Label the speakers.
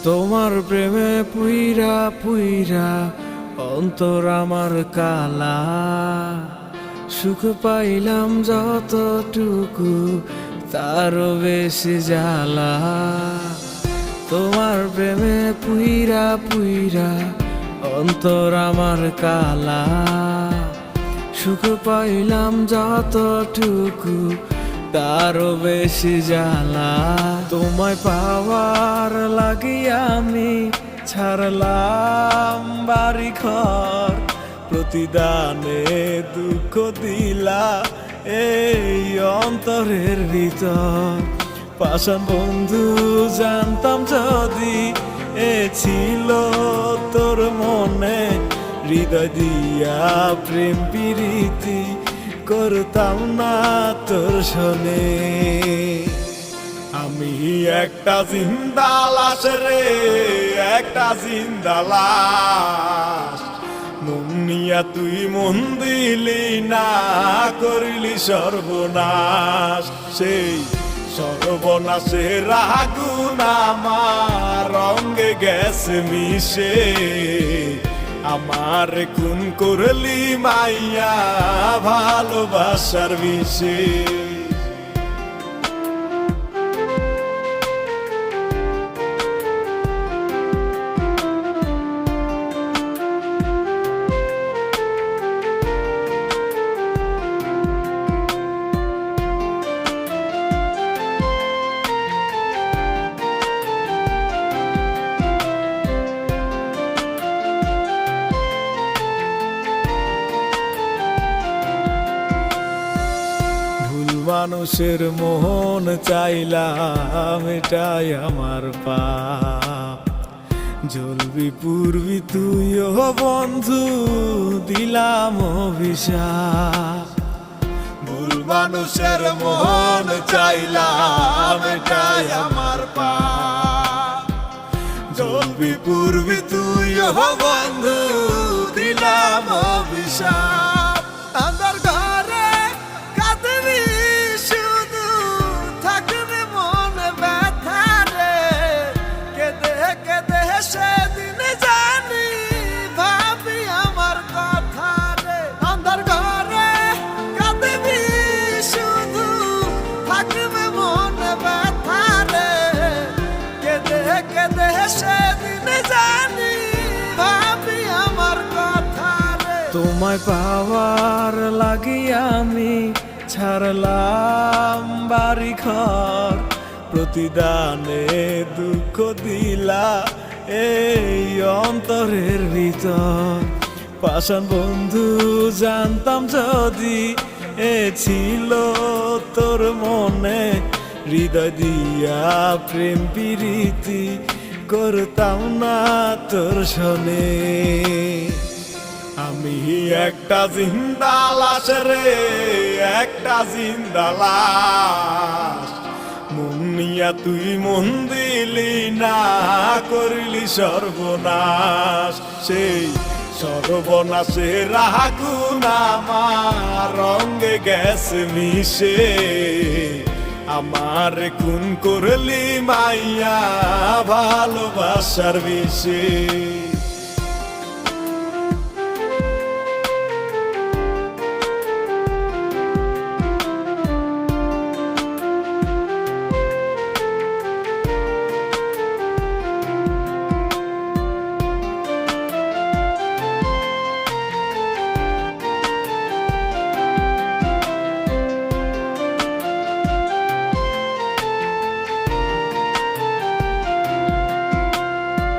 Speaker 1: তোমার প্রেমে পুইরা পুইরা অন্তর আমার কালা, সুখ পাইলাম যতটুকু তারও বেশি জ্বালা। তোমার প্রেমে পুইরা পুইরা অন্তর আমার কালা, সুখ পাইলাম যতটুকু তারও বেশি জ্বালা। তোমায় পাওয়ার লাগিয়া আমি ছাড়লাম বাড়ি ঘর, প্রতিদানে দুঃখ দিলা এই অন্তরের ভিতর। পাষাণ বন্ধু জানতাম যদি এ ছিল তোর মনে, হৃদয় দিয়া প্রেম প্রীতি করতাম না তোর শোনে। আমি একটা জিন্দা লাশ রে, একটা জিন্দা লাশ, মন নিয়া তুই মন দিলি না, করিলি সর্বনাশ। সেই সর্বনাশের আগুন আমার রঙে গেছে মিশে, আমার খুন করলি মাইয়া ভালোবাসার বিষে। মানুষের মন চাইলাম এটাই আমার পাপ, জ্বলবি পুরবি তুইও বন্ধু দিলাম অভিশাপ। ভুল মানুষের মন চাইলাম এটাই আমার পাপ, জ্বলবি পুরবি তুইও বন্ধু দিলাম অভিশাপ। আন্ধার ঘরে কাঁদবি শুধু, থাকবে মনে ব্যথা রে, কেঁদে কেঁদে সেদিন জানি ভাবি আমার কথা রে। আন্ধার ঘরে কাঁদবি শুধু, থাকবে মনে ব্যথা রে, কেঁদে কেঁদে সেদিন জানি ভাবি আমার কথা রে। তোমায় পাওয়ার লাগিয়া আমি ছাড়লাম বাড়ি ঘর, প্রতিদানে দুঃখ দিলা এই অন্তরের ভিতর। পাষাণ বন্ধু জানতাম যদি এ ছিল তোর মনে, হৃদয় দিয়া প্রেম প্রীতি করতাম না তোর শোনে। আমি একটা জিন্দা লাশ রে, একটা জিন্দা লাশ, মন নিয়া তুই মন দিলি না, করিলি সর্বনাশ। সেই সর্বনাশের আগুন আমার রঙে গেছে মিশে, আমার খুন করলি মাইয়া ভালোবাসার বিষে।